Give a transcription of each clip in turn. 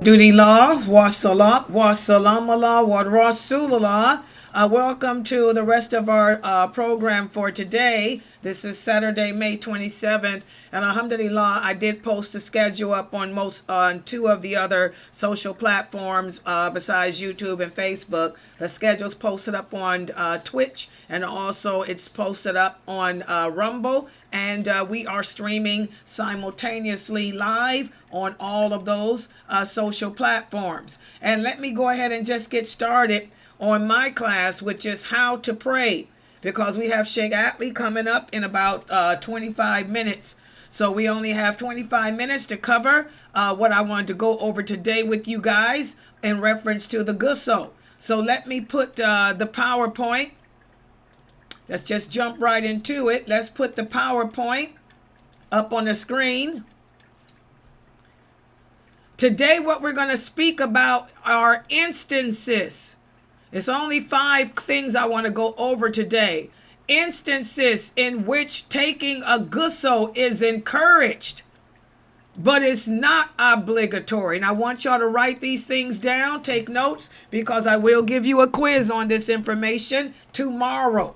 Alhamdulillah, wa salat, wa salam Allah, wa rasulullah. Welcome to the rest of our program for today. This is Saturday, May 27th. And alhamdulillah, I did post the schedule up on two of the other social platforms besides YouTube and Facebook. The schedule's posted up on Twitch, and also it's posted up on Rumble. And we are streaming simultaneously live on all of those social platforms. And let me go ahead and just get started on my class, which is how to pray, because we have Sheikh Atlee coming up in about 25 minutes. So we only have 25 minutes to cover what I wanted to go over today with you guys in reference to the ghusl. So let me put the PowerPoint. Let's just jump right into it. Let's put the PowerPoint up on the screen. Today, what we're going to speak about are instances. It's only 5 things I want to go over today. Instances in which taking a ghusl is encouraged, but it's not obligatory. And I want y'all to write these things down, take notes, because I will give you a quiz on this information tomorrow.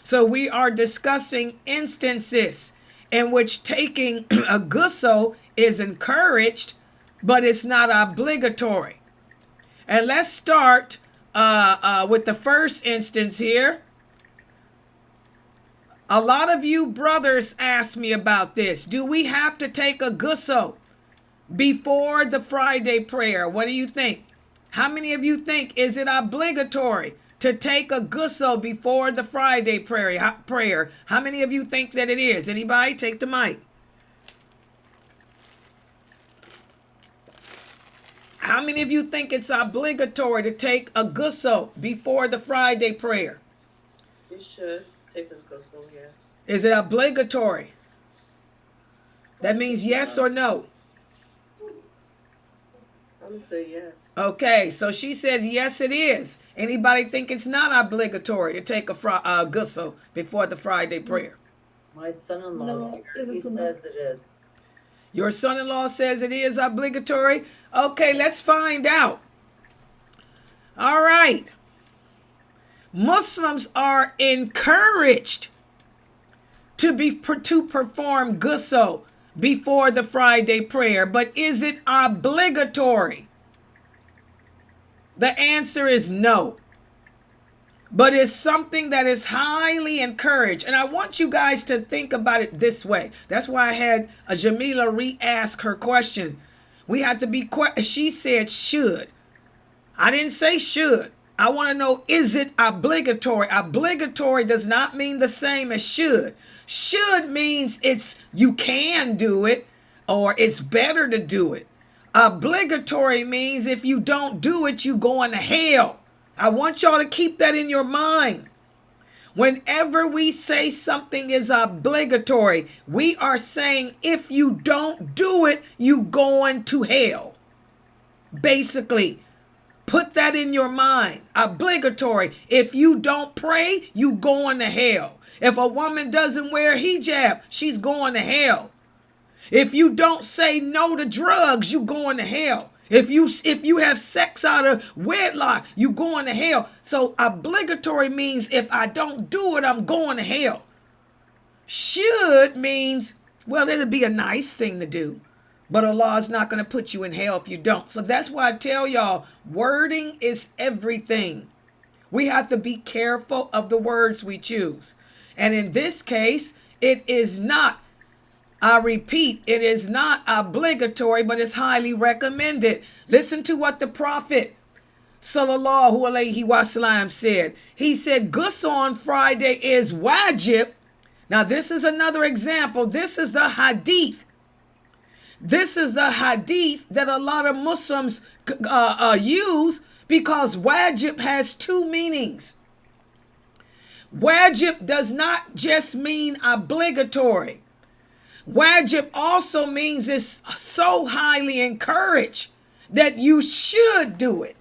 So we are discussing instances in which taking a ghusl is encouraged, but it's not obligatory. And let's start with the first instance here. A lot of you brothers ask me about this. Do we have to take a ghusl before the Friday prayer? What do you think? How many of you think is it obligatory to take a ghusl before the Friday prayer? How many of you think that it is? Anybody? Take the mic. How many of you think it's obligatory to take a ghusl before the Friday prayer? You should take a ghusl, yes. Is it obligatory? That means yes or no? I'm going to say yes. Okay, so she says yes it is. Anybody think it's not obligatory to take a ghusl before the Friday prayer? My son-in-law, he says it is. Your son-in-law says it is obligatory? Okay, let's find out. All right. Muslims are encouraged to perform ghusl before the Friday prayer, but is it obligatory? The answer is no. But it's something that is highly encouraged. And I want you guys to think about it this way. That's why I had Jamila re-ask her question. We had to be, she said should. I didn't say should. I want to know, is it obligatory? Obligatory does not mean the same as should. Should means you can do it, or it's better to do it. Obligatory means if you don't do it, you going to hell. I want y'all to keep that in your mind. Whenever we say something is obligatory, we are saying if you don't do it, you going to hell. Basically, put that in your mind. Obligatory. If you don't pray, you going to hell. If a woman doesn't wear hijab, she's going to hell. If you don't say no to drugs, you going to hell. If you have sex out of wedlock, you going to hell. So obligatory means if I don't do it, I'm going to hell. Should means, well, it'll be a nice thing to do, but Allah is not going to put you in hell if you don't. So that's why I tell y'all, wording is everything. We have to be careful of the words we choose. And in this case, it is not, I repeat, it is not obligatory, but it's highly recommended. Listen to what the Prophet sallallahu alaihi wasallam said. He said, ghusl on Friday is wajib. Now, this is another example. This is the hadith. This is the hadith that a lot of Muslims use, because wajib has 2 meanings. Wajib does not just mean obligatory. Wajib also means it's so highly encouraged that you should do it.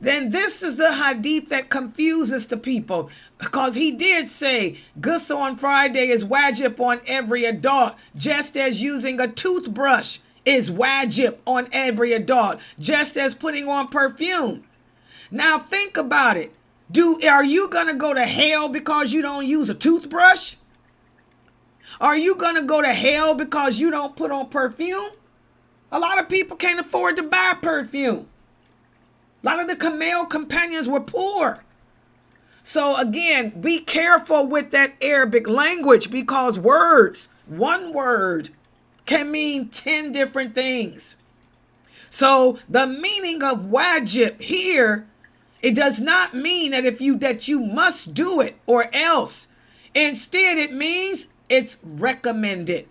Then this is the hadith that confuses the people, because he did say ghusl on Friday is wajib on every adult, just as using a toothbrush is wajib on every adult, just as putting on perfume. Now think about it. Are you going to go to hell because you don't use a toothbrush? Are you going to go to hell because you don't put on perfume? A lot of people can't afford to buy perfume. A lot of the male companions were poor. So again, be careful with that Arabic language, because one word can mean 10 different things. So the meaning of wajib here, it does not mean that you must do it or else. Instead, it means it's recommended.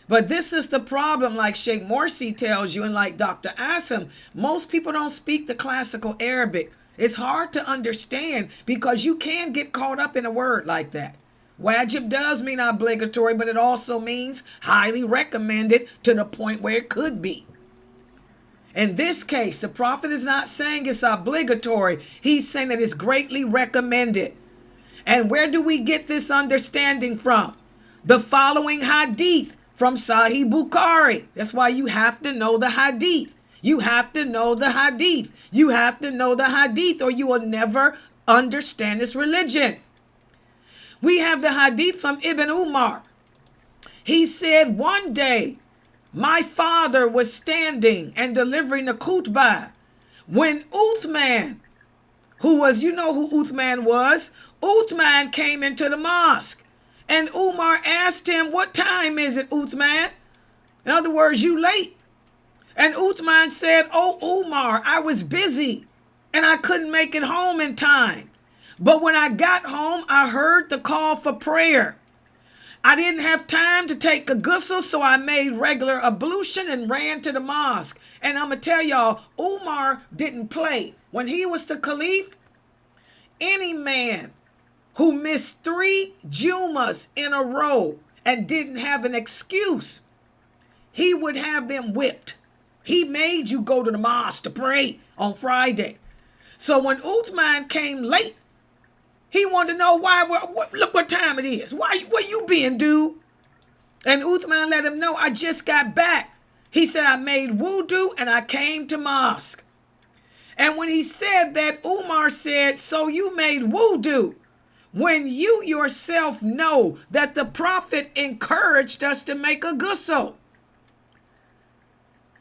But this is the problem, like Sheikh Morsi tells you, and like Dr. Asim, most people don't speak the classical Arabic. It's hard to understand because you can get caught up in a word like that. Wajib does mean obligatory, but it also means highly recommended to the point where it could be. In this case, the Prophet is not saying it's obligatory. He's saying that it's greatly recommended. And where do we get this understanding from? The following hadith from Sahih Bukhari. That's why you have to know the hadith. You have to know the hadith. You have to know the hadith, or you will never understand this religion. We have the hadith from Ibn Umar. He said, one day, my father was standing and delivering a khutbah when Uthman, you know who Uthman was? Uthman came into the mosque, and Umar asked him, what time is it, Uthman? In other words, you late. And Uthman said, oh, Umar, I was busy and I couldn't make it home in time. But when I got home, I heard the call for prayer. I didn't have time to take a ghusl, so I made regular ablution and ran to the mosque. And I'm going to tell y'all, Umar didn't play. When he was the caliph, any man who missed 3 Jumas in a row and didn't have an excuse, he would have them whipped. He made you go to the mosque to pray on Friday. So when Uthman came late, he wanted to know why. Look what time it is. Where you been, dude? And Uthman let him know, I just got back. He said, I made wudu and I came to mosque. And when he said that, Umar said, so you made wudu when you yourself know that the Prophet encouraged us to make a ghusl.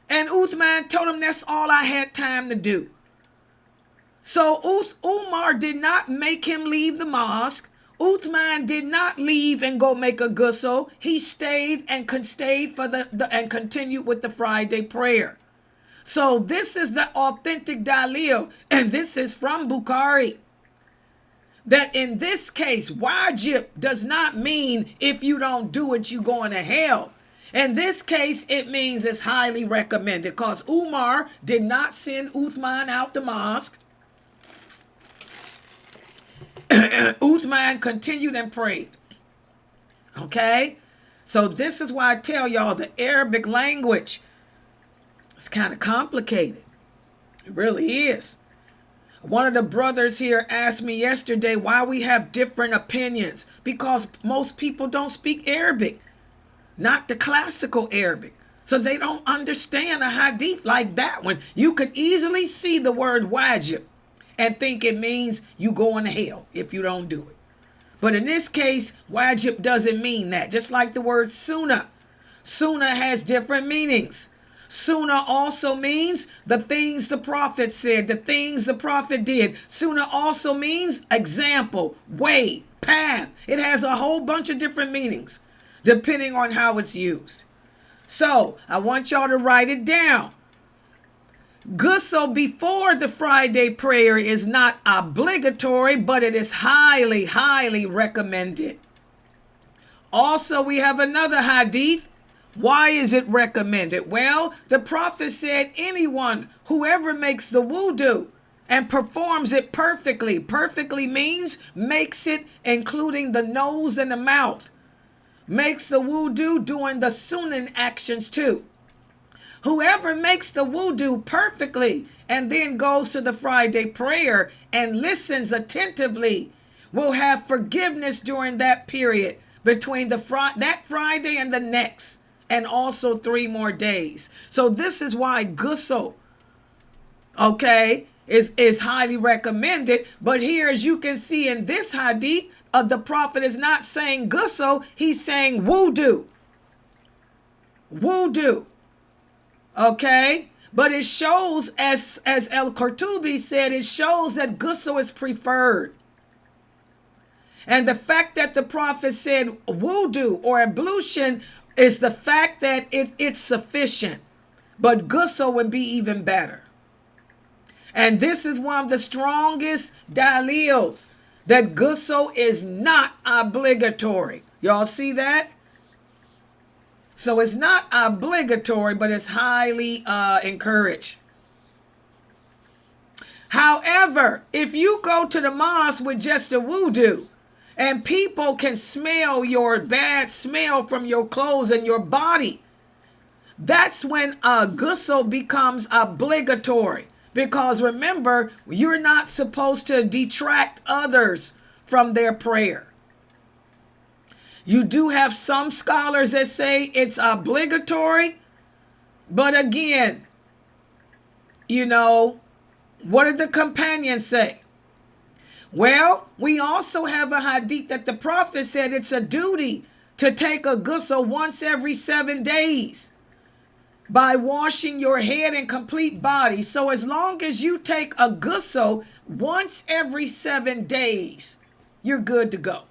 And Uthman told him that's all I had time to do. So Umar did not make him leave the mosque. Uthman did not leave and go make a ghusl. He stayed and and continued with the Friday prayer. So this is the authentic dalil, and this is from Bukhari. That in this case, wajib does not mean if you don't do it, you going to hell. In this case, it means it's highly recommended, because Umar did not send Uthman out the mosque. Uthman continued and prayed. Okay? So this is why I tell y'all the Arabic language is kind of complicated. It really is. One of the brothers here asked me yesterday why we have different opinions. Because most people don't speak Arabic. Not the classical Arabic. So they don't understand a hadith like that one. You could easily see the word wajib and think it means you going to hell if you don't do it. But in this case, wajib doesn't mean that. Just like the word sunnah. Sunnah has different meanings. Sunnah also means the things the Prophet said, the things the Prophet did. Sunnah also means example, way, path. It has a whole bunch of different meanings depending on how it's used. So I want y'all to write it down. Ghusl before the Friday prayer is not obligatory, but it is highly, highly recommended. Also, we have another hadith. Why is it recommended? Well, the Prophet said whoever makes the wudu and performs it perfectly. Perfectly means makes it including the nose and the mouth. Makes the wudu doing the sunan actions too. Whoever makes the wudu perfectly and then goes to the Friday prayer and listens attentively will have forgiveness during that period between that Friday and the next. and also 3 more days. So this is why ghusl, okay, is highly recommended. But here, as you can see in this hadith, the Prophet is not saying ghusl, he's saying wudu. Wudu. Okay? But it shows, as Al-Qurtubi said, it shows that ghusl is preferred. And the fact that the Prophet said wudu or ablution is the fact that it's sufficient. But ghusl would be even better. And this is one of the strongest dalils that ghusl is not obligatory. Y'all see that? So it's not obligatory, but it's highly encouraged. However, if you go to the mosque with just a wudu, and people can smell your bad smell from your clothes and your body, that's when ghusl becomes obligatory. Because remember, you're not supposed to detract others from their prayer. You do have some scholars that say it's obligatory, but again, you know, what did the companions say? Well, we also have a hadith that the Prophet said it's a duty to take a ghusl once every 7 days by washing your head and complete body. So as long as you take a ghusl once every 7 days, you're good to go.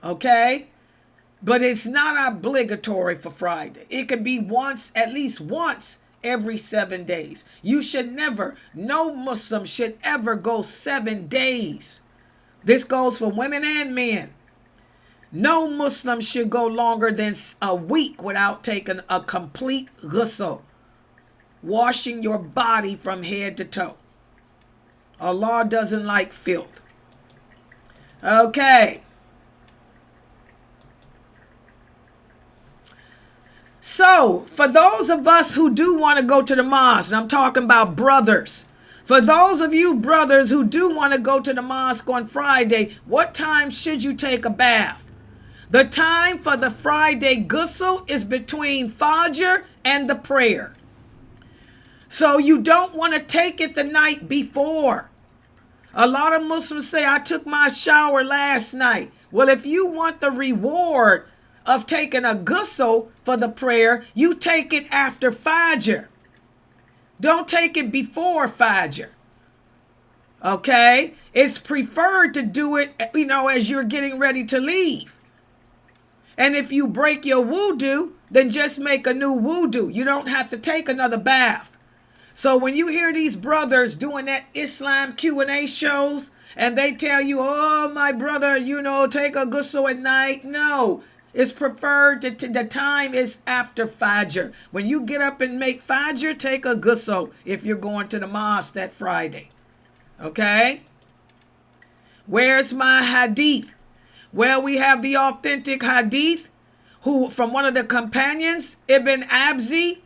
Okay? But it's not obligatory for Friday. It could be once, at least once every 7 days. You should never, no Muslim should ever go 7 days. This goes for women and men. No Muslim should go longer than a week without taking a complete ghusl, washing your body from head to toe. Allah doesn't like filth. Okay. So, for those of us who do want to go to the mosque, and I'm talking about brothers, for those of you brothers who do want to go to the mosque on Friday, what time should you take a bath? The time for the Friday ghusl is between Fajr and the prayer. So you don't want to take it the night before. A lot of Muslims say, I took my shower last night. Well, if you want the reward of taking a ghusl for the prayer, you take it after Fajr. Don't take it before Fajr. Okay? It's preferred to do it, as you're getting ready to leave. And if you break your wudu, then just make a new wudu. You don't have to take another bath. So when you hear these brothers doing that Islam Q&A shows, and they tell you, oh, my brother, take a ghusl at night. No, it's preferred the time is after Fajr. When you get up and make Fajr, take a ghusl if you're going to the mosque that Friday. Okay? Where's my hadith? Well, we have the authentic hadith from one of the companions, Ibn Abzi.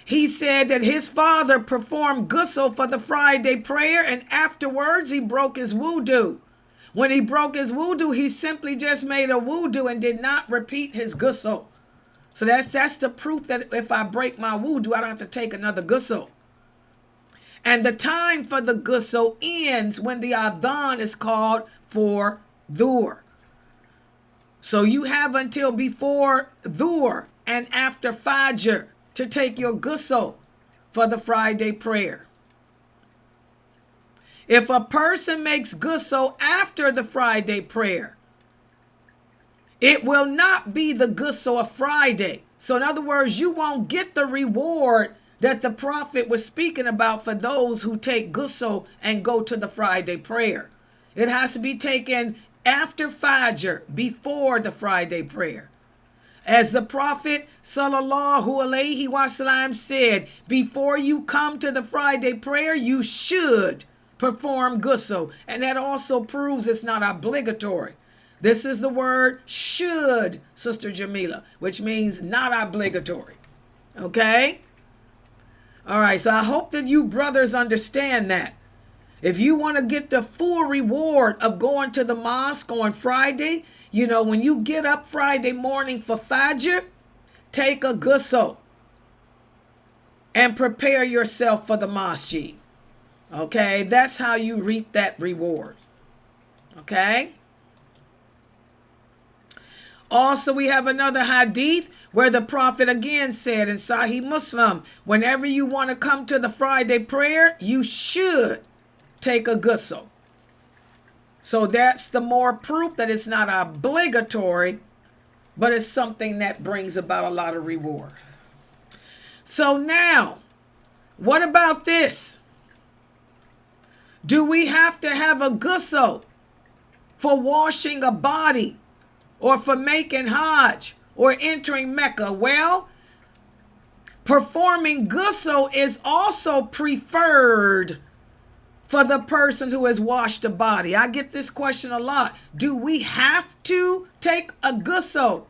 He said that his father performed ghusl for the Friday prayer, and afterwards he broke his wudu. When he broke his wudu, he simply just made a wudu and did not repeat his ghusl. So that's the proof that if I break my wudu, I don't have to take another ghusl. And the time for the ghusl ends when the adhan is called for dhuhr. So you have until before dhuhr and after Fajr to take your ghusl for the Friday prayer. If a person makes ghusl after the Friday prayer, it will not be the ghusl of Friday. So in other words, you won't get the reward that the Prophet was speaking about for those who take ghusl and go to the Friday prayer. It has to be taken after Fajr, before the Friday prayer. As the Prophet sallallahu alaihi wasallam said, before you come to the Friday prayer, you should perform ghusl. And that also proves it's not obligatory. This is the word should, Sister Jamila, which means not obligatory. Okay? All right, so I hope that you brothers understand that. If you want to get the full reward of going to the mosque on Friday, when you get up Friday morning for Fajr, take a ghusl and prepare yourself for the masjid. Okay, that's how you reap that reward. Okay. Also, we have another hadith where the Prophet again said in Sahih Muslim, whenever you want to come to the Friday prayer, you should take a ghusl. So that's the more proof that it's not obligatory, but it's something that brings about a lot of reward. So now, what about this? Do we have to have a ghusl for washing a body or for making Hajj or entering Mecca? Well, performing ghusl is also preferred for the person who has washed a body. I get this question a lot. Do we have to take a ghusl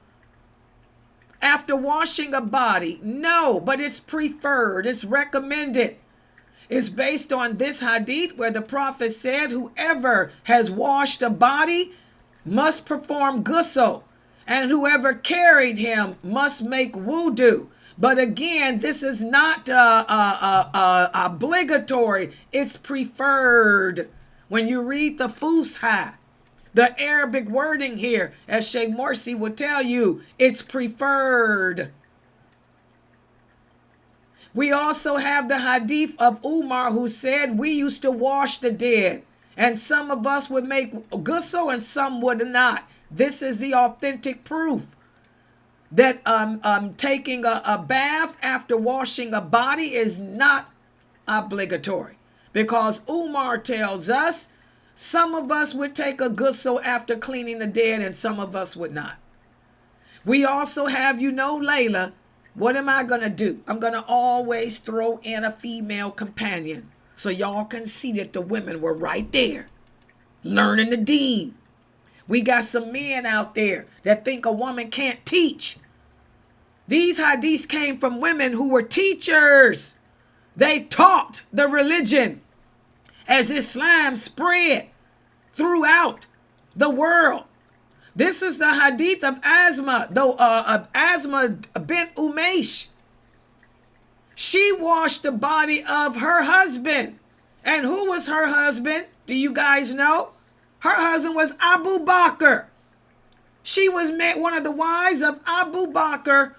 after washing a body? No, but it's preferred. It's recommended. It's based on this hadith where the Prophet said, whoever has washed a body must perform ghusl, and whoever carried him must make wudu. But again, this is not obligatory. It's preferred. When you read the Fusha, the Arabic wording here, as Sheikh Morsi would tell you, it's preferred. We also have the hadith of Umar who said we used to wash the dead, and some of us would make ghusl and some would not. This is the authentic proof that taking a bath after washing a body is not obligatory, because Umar tells us some of us would take a ghusl after cleaning the dead and some of us would not. We also have, Layla, what am I going to do? I'm going to always throw in a female companion so y'all can see that the women were right there learning the deen. We got some men out there that think a woman can't teach. These hadiths came from women who were teachers. They taught the religion as Islam spread throughout the world. This is the hadith of Asma, Asma bint Umaysh. She washed the body of her husband. And who was her husband? Do you guys know? Her husband was Abu Bakr. She was one of the wives of Abu Bakr.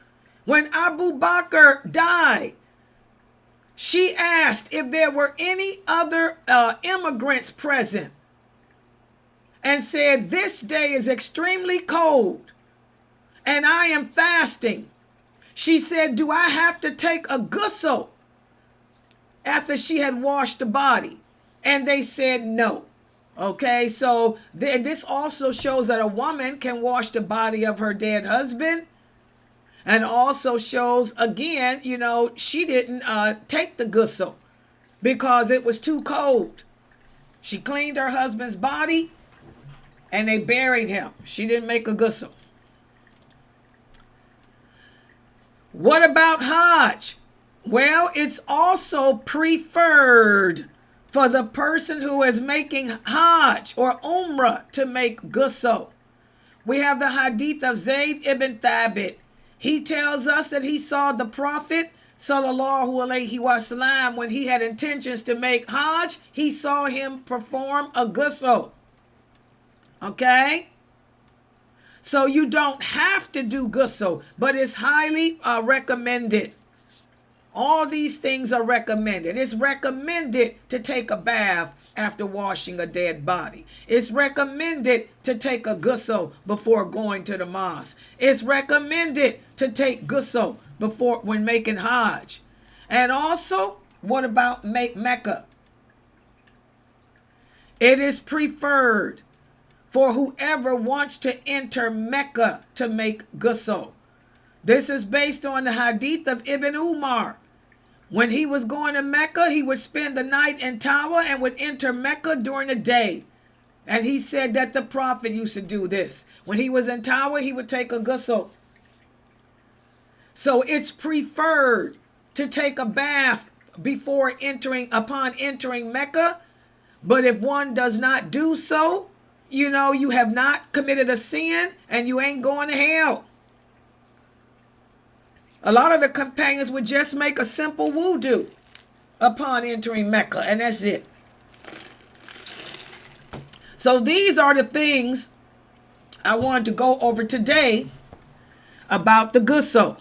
When Abu Bakr died, she asked if there were any other immigrants present, and said, this day is extremely cold and I am fasting. She said, do I have to take a ghusl after she had washed the body? And they said no. Okay, so this also shows that a woman can wash the body of her dead husband, and also shows, again, she didn't take the ghusl because it was too cold. She cleaned her husband's body and they buried him. She didn't make a ghusl. What about Hajj? Well, it's also preferred for the person who is making Hajj or Umrah to make ghusl. We have the hadith of Zayd ibn Thabit. He tells us that he saw the Prophet sallallahu alaihi wasallam when he had intentions to make Hajj. He saw him perform a ghusl. Okay? So you don't have to do ghusl, but it's highly recommended. All these things are recommended. It's recommended to take a bath after washing a dead body. It's recommended to take a ghusl before going to the mosque. It's recommended to take ghusl when making Hajj. And also, what about Mecca? It is preferred for whoever wants to enter Mecca to make ghusl. This is based on the hadith of Ibn Umar. When he was going to Mecca, he would spend the night in Tower and would enter Mecca during the day. And he said that the Prophet used to do this. When he was in Tower, he would take a ghusl. So it's preferred to take a bath upon entering Mecca. But if one does not do so, you have not committed a sin and you ain't going to hell. A lot of the companions would just make a simple wudu upon entering Mecca, and that's it. So these are the things I wanted to go over today about the ghusl.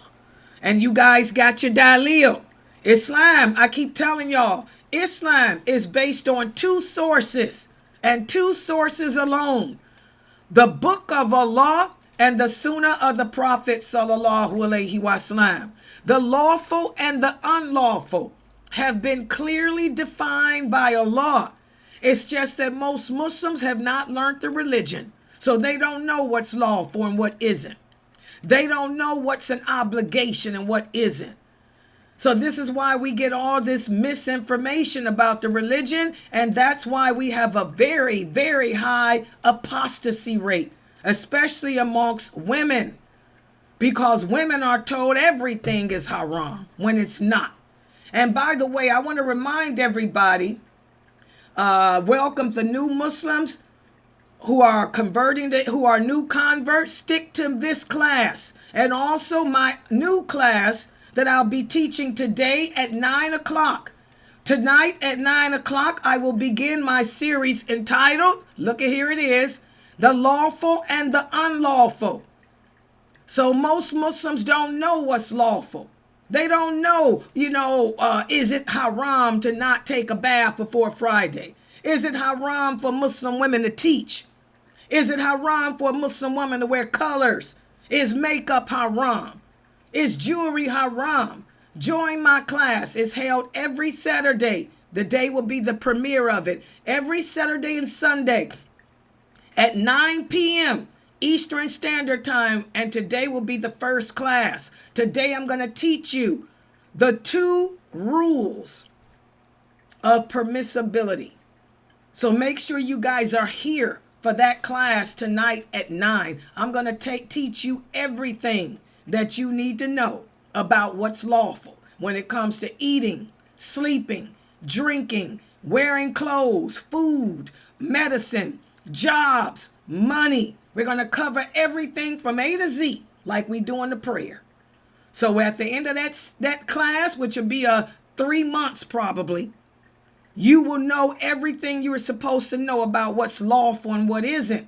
And you guys got your dalil. Islam, I keep telling y'all, Islam is based on two sources and two sources alone. The book of Allah and the sunnah of the Prophet sallallahu alaihi wasallam. The lawful and the unlawful have been clearly defined by Allah. It's just that most Muslims have not learned the religion, so they don't know what's lawful and what isn't. They don't know what's an obligation and what isn't. So this is why we get all this misinformation about the religion, and that's why we have a very, very high apostasy rate, especially amongst women, because women are told everything is haram when it's not. And by the way, I want to remind everybody, welcome the new Muslims who are converting, who are new converts. Stick to this class, and also my new class that I'll be teaching today at 9 o'clock. Tonight at 9 o'clock, I will begin my series entitled, look at here it is, The Lawful and the Unlawful. So most Muslims don't know what's lawful. They don't know, is it haram to not take a bath before Friday? Is it haram for Muslim women to teach? Is it haram for a Muslim woman to wear colors? Is makeup haram? Is jewelry haram? Join my class. It's held every Saturday. The day will be the premiere of it. Every Saturday and Sunday at 9 p.m. Eastern Standard Time. And today will be the first class. Today I'm going to teach you the 2 rules of permissibility. So make sure you guys are here for that class tonight at 9. I'm going to teach you everything that you need to know about what's lawful when it comes to eating, sleeping, drinking, wearing clothes, food, medicine, jobs, money. We're going to cover everything from A to Z like we do in the prayer. So at the end of that class, which will be 3 months probably, you will know everything you are supposed to know about what's lawful and what isn't.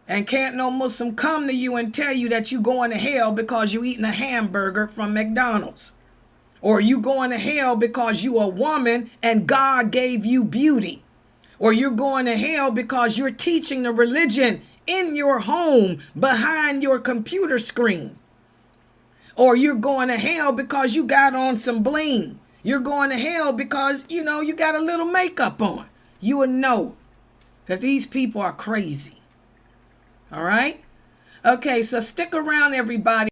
And can't no Muslim come to you and tell you that you going to hell because you eating a hamburger from McDonald's. Or you going to hell because you a woman and God gave you beauty. Or you're going to hell because you're teaching the religion in your home behind your computer screen. Or you're going to hell because you got on some bling. You're going to hell because, you got a little makeup on. You will know that these people are crazy. All right? Okay, so stick around, everybody.